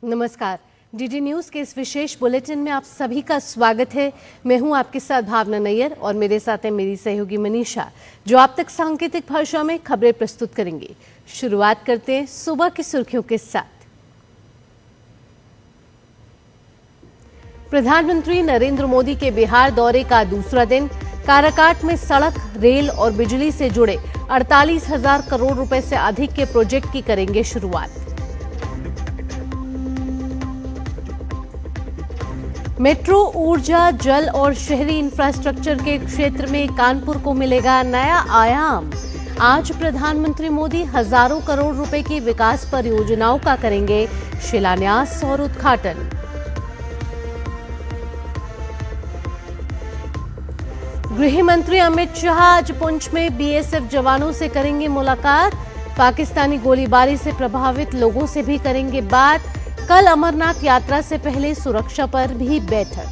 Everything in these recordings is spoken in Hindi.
नमस्कार। डीडी न्यूज के इस विशेष बुलेटिन में आप सभी का स्वागत है। मैं हूं आपके साथ भावना नैयर और मेरे साथ है मेरी सहयोगी मनीषा, जो आप तक सांकेतिक भाषा में खबरें प्रस्तुत करेंगी। शुरुआत करते हैं सुबह की सुर्खियों के साथ। प्रधानमंत्री नरेंद्र मोदी के बिहार दौरे का दूसरा दिन। काराकाट में सड़क, रेल और बिजली से जुड़े 48,000 करोड़ रुपए से अधिक के प्रोजेक्ट की करेंगे शुरुआत। मेट्रो, ऊर्जा, जल और शहरी इंफ्रास्ट्रक्चर के क्षेत्र में कानपुर को मिलेगा नया आयाम। आज प्रधानमंत्री मोदी हजारों करोड़ रुपए की विकास परियोजनाओं का करेंगे शिलान्यास और उद्घाटन। गृह मंत्री अमित शाह आज पुंछ में बीएसएफ जवानों से करेंगे मुलाकात। पाकिस्तानी गोलीबारी से प्रभावित लोगों से भी करेंगे बात। कल अमरनाथ यात्रा से पहले सुरक्षा पर भी बैठक।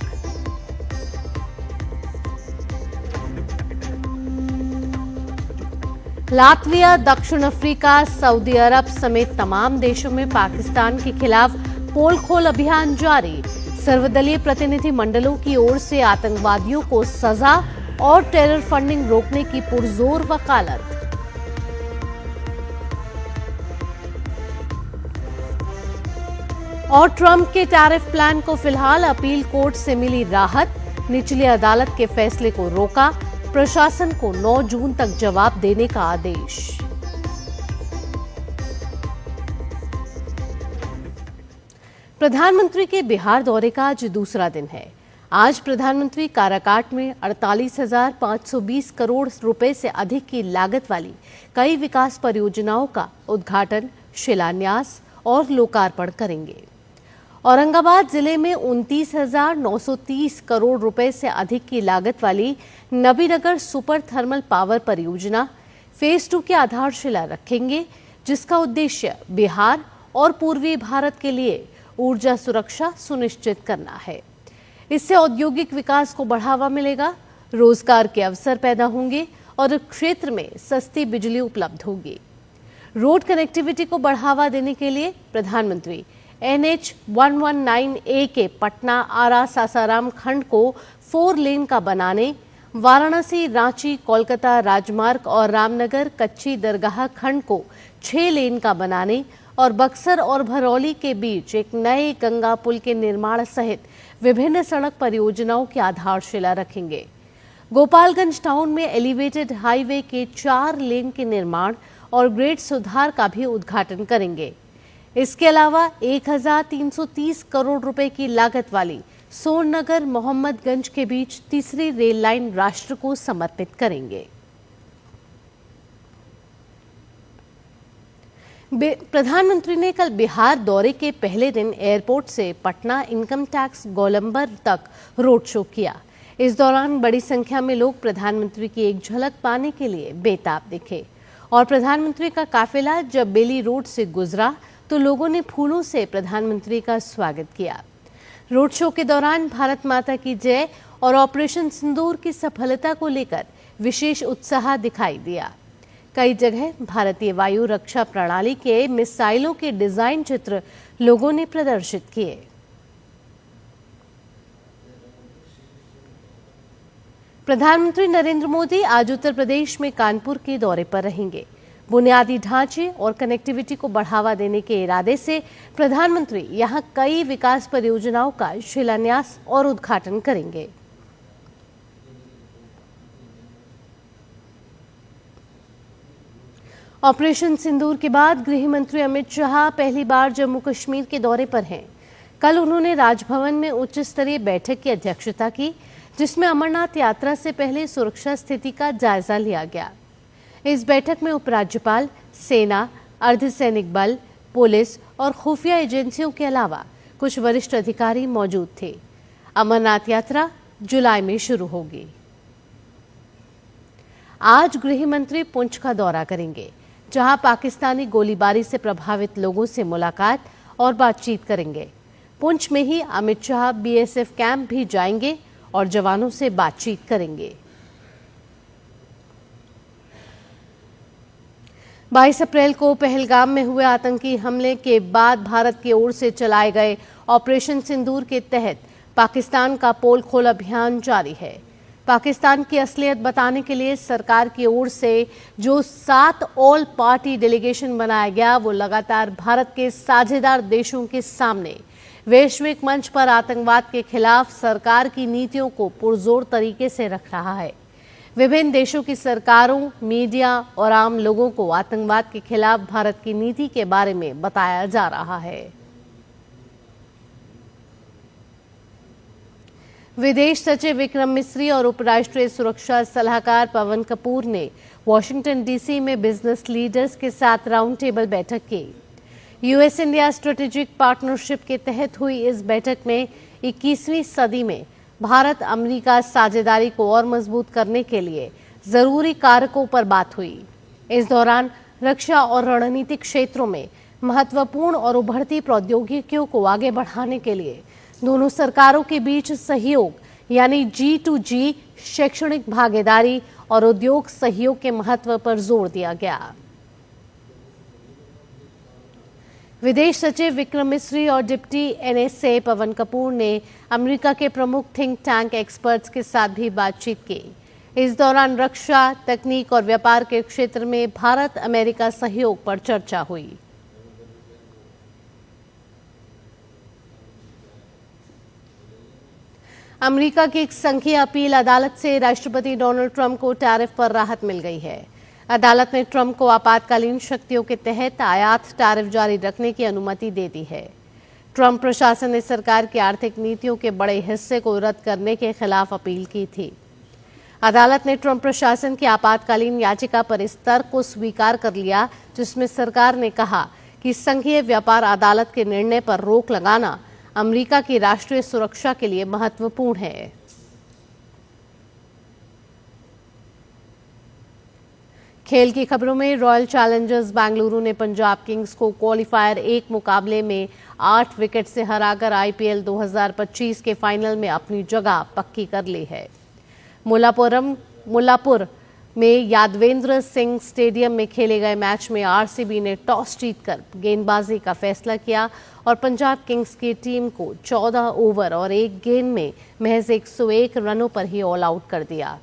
लातविया, दक्षिण अफ्रीका, सऊदी अरब समेत तमाम देशों में पाकिस्तान के खिलाफ पोल खोल अभियान जारी। सर्वदलीय प्रतिनिधि मंडलों की ओर से आतंकवादियों को सजा और टेरर फंडिंग रोकने की पुरजोर वकालत। और ट्रंप के टैरिफ प्लान को फिलहाल अपील कोर्ट से मिली राहत। निचली अदालत के फैसले को रोका। प्रशासन को 9 जून तक जवाब देने का आदेश। प्रधानमंत्री के बिहार दौरे का आज दूसरा दिन है। आज प्रधानमंत्री काराकाट में 48,520 करोड़ रुपए से अधिक की लागत वाली कई विकास परियोजनाओं का उद्घाटन, शिलान्यास और लोकार्पण करेंगे। औरंगाबाद जिले में 29,930 करोड़ रुपए से अधिक की लागत वाली नबीनगर सुपर थर्मल पावर परियोजना फेज 2 की आधारशिला रखेंगे, जिसका उद्देश्य बिहार और पूर्वी भारत के लिए ऊर्जा सुरक्षा सुनिश्चित करना है। इससे औद्योगिक विकास को बढ़ावा मिलेगा, रोजगार के अवसर पैदा होंगे और क्षेत्र में सस्ती बिजली उपलब्ध होगी। रोड कनेक्टिविटी को बढ़ावा देने के लिए प्रधानमंत्री NH 119A के पटना आरा सासाराम खंड को 4 लेन का बनाने, वाराणसी, रांची, कोलकाता राजमार्ग और रामनगर कच्ची दरगाह खंड को 6 लेन का बनाने और बक्सर और भरौली के बीच एक नए गंगा पुल के निर्माण सहित विभिन्न सड़क परियोजनाओं की आधारशिला रखेंगे। गोपालगंज टाउन में एलिवेटेड हाईवे के 4 लेन के निर्माण और ग्रेड सुधार का भी उद्घाटन करेंगे। इसके अलावा 1,330 करोड़ रुपए की लागत वाली सोननगर मोहम्मदगंज के बीच तीसरी रेल लाइन राष्ट्र को समर्पित करेंगे। प्रधानमंत्री ने कल बिहार दौरे के पहले दिन एयरपोर्ट से पटना इनकम टैक्स गोलंबर तक रोड शो किया। इस दौरान बड़ी संख्या में लोग प्रधानमंत्री की एक झलक पाने के लिए बेताब दिखे और प्रधानमंत्री का काफिला जब बेली रोड से गुजरा तो लोगों ने फूलों से प्रधानमंत्री का स्वागत किया। रोड शो के दौरान भारत माता की जय और ऑपरेशन सिंदूर की सफलता को लेकर विशेष उत्साह दिखाई दिया। कई जगह भारतीय वायु रक्षा प्रणाली के मिसाइलों के डिजाइन चित्र लोगों ने प्रदर्शित किए। प्रधानमंत्री नरेंद्र मोदी आज उत्तर प्रदेश में कानपुर के दौरे पर रहेंगे। बुनियादी ढांचे और कनेक्टिविटी को बढ़ावा देने के इरादे से प्रधानमंत्री यहां कई विकास परियोजनाओं का शिलान्यास और उद्घाटन करेंगे। ऑपरेशन सिंदूर के बाद गृह मंत्री अमित शाह पहली बार जम्मू कश्मीर के दौरे पर हैं। कल उन्होंने राजभवन में उच्च स्तरीय बैठक की अध्यक्षता की, जिसमें अमरनाथ यात्रा से पहले सुरक्षा स्थिति का जायजा लिया गया। इस बैठक में उपराज्यपाल, सेना, अर्धसैनिक बल, पुलिस और खुफिया एजेंसियों के अलावा कुछ वरिष्ठ अधिकारी मौजूद थे। अमरनाथ यात्रा जुलाई में शुरू होगी। आज गृह मंत्री पुंछ का दौरा करेंगे, जहां पाकिस्तानी गोलीबारी से प्रभावित लोगों से मुलाकात और बातचीत करेंगे। पुंछ में ही अमित शाह बीएसएफ कैंप भी जाएंगे और जवानों से बातचीत करेंगे। 22 अप्रैल को पहलगाम में हुए आतंकी हमले के बाद भारत की ओर से चलाए गए ऑपरेशन सिंदूर के तहत पाकिस्तान का पोल खोल अभियान जारी है। पाकिस्तान की असलियत बताने के लिए सरकार की ओर से जो 7 ऑल पार्टी डेलीगेशन बनाया गया, वो लगातार भारत के साझेदार देशों के सामने वैश्विक मंच पर आतंकवाद के खिलाफ सरकार की नीतियों को पुरजोर तरीके से रख रहा है। विभिन्न देशों की सरकारों, मीडिया और आम लोगों को आतंकवाद के खिलाफ भारत की नीति के बारे में बताया जा रहा है। विदेश सचिव विक्रम मिस्री और उपराष्ट्रीय सुरक्षा सलाहकार पवन कपूर ने वॉशिंगटन डीसी में बिजनेस लीडर्स के साथ राउंड टेबल बैठक की। यूएस इंडिया स्ट्रेटेजिक पार्टनरशिप के तहत हुई इस बैठक में 21वीं सदी में भारत अमेरिका साझेदारी को और मजबूत करने के लिए जरूरी कारकों पर बात हुई। इस दौरान रक्षा और रणनीतिक क्षेत्रों में महत्वपूर्ण और उभरती प्रौद्योगिकियों को आगे बढ़ाने के लिए दोनों सरकारों के बीच सहयोग यानी G2G, शैक्षणिक भागीदारी और उद्योग सहयोग के महत्व पर जोर दिया गया। विदेश सचिव विक्रम मिस्री और डिप्टी NSA पवन कपूर ने अमेरिका के प्रमुख थिंक टैंक एक्सपर्ट्स के साथ भी बातचीत की। इस दौरान रक्षा, तकनीक और व्यापार के क्षेत्र में भारत अमेरिका सहयोग पर चर्चा हुई। अमेरिका की एक संघीय अपील अदालत से राष्ट्रपति डोनाल्ड ट्रंप को टैरिफ पर राहत मिल गई है। अदालत ने ट्रंप को आपातकालीन शक्तियों के तहत आयात टैरिफ जारी रखने की अनुमति दे दी है। ट्रंप प्रशासन ने सरकार की आर्थिक नीतियों के बड़े हिस्से को रद्द करने के खिलाफ अपील की थी। अदालत ने ट्रंप प्रशासन की आपातकालीन याचिका पर इस तर्क को स्वीकार कर लिया, जिसमें सरकार ने कहा कि संघीय व्यापार अदालत के निर्णय पर रोक लगाना अमेरिका की राष्ट्रीय सुरक्षा के लिए महत्वपूर्ण है। खेल की खबरों में रॉयल चैलेंजर्स बेंगलुरु ने पंजाब किंग्स को क्वालिफायर 1 मुकाबले में 8 विकेट से हराकर IPL 2025 के फाइनल में अपनी जगह पक्की कर ली है। मुल्लापुर में यादवेंद्र सिंह स्टेडियम में खेले गए मैच में RCB ने टॉस जीतकर गेंदबाजी का फैसला किया और पंजाब किंग्स की टीम को 14 ओवर और 1 गेंद में महज 101 रनों पर ही ऑल आउट कर दिया।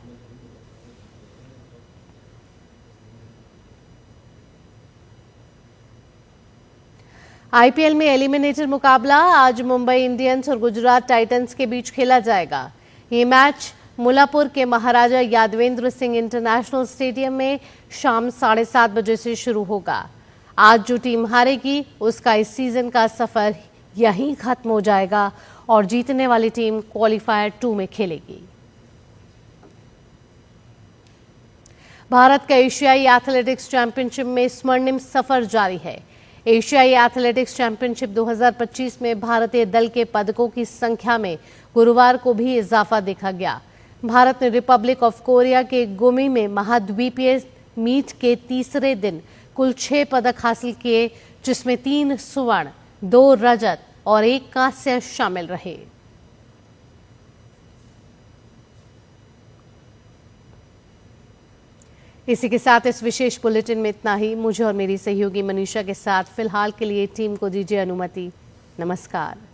IPL में एलिमिनेटर मुकाबला आज मुंबई इंडियंस और गुजरात टाइटंस के बीच खेला जाएगा। ये मैच मुल्लापुर के महाराजा यादवेंद्र सिंह इंटरनेशनल स्टेडियम में शाम 7:30 बजे से शुरू होगा। आज जो टीम हारेगी उसका इस सीजन का सफर यहीं खत्म हो जाएगा और जीतने वाली टीम क्वालिफायर 2 में खेलेगी। भारत का एशियाई एथलेटिक्स चैंपियनशिप में स्वर्णिम सफर जारी है। एशियाई एथलेटिक्स चैंपियनशिप 2025 में भारतीय दल के पदकों की संख्या में गुरुवार को भी इजाफा देखा गया। भारत ने रिपब्लिक ऑफ कोरिया के गुमी में महाद्वीपीय मीट के तीसरे दिन कुल 6 पदक हासिल किए, जिसमें 3 स्वर्ण, 2 रजत और 1 कांस्य शामिल रहे। इसी के साथ इस विशेष बुलेटिन में इतना ही। मुझे और मेरी सहयोगी मनीषा के साथ फिलहाल के लिए टीम को दीजिए अनुमति। नमस्कार।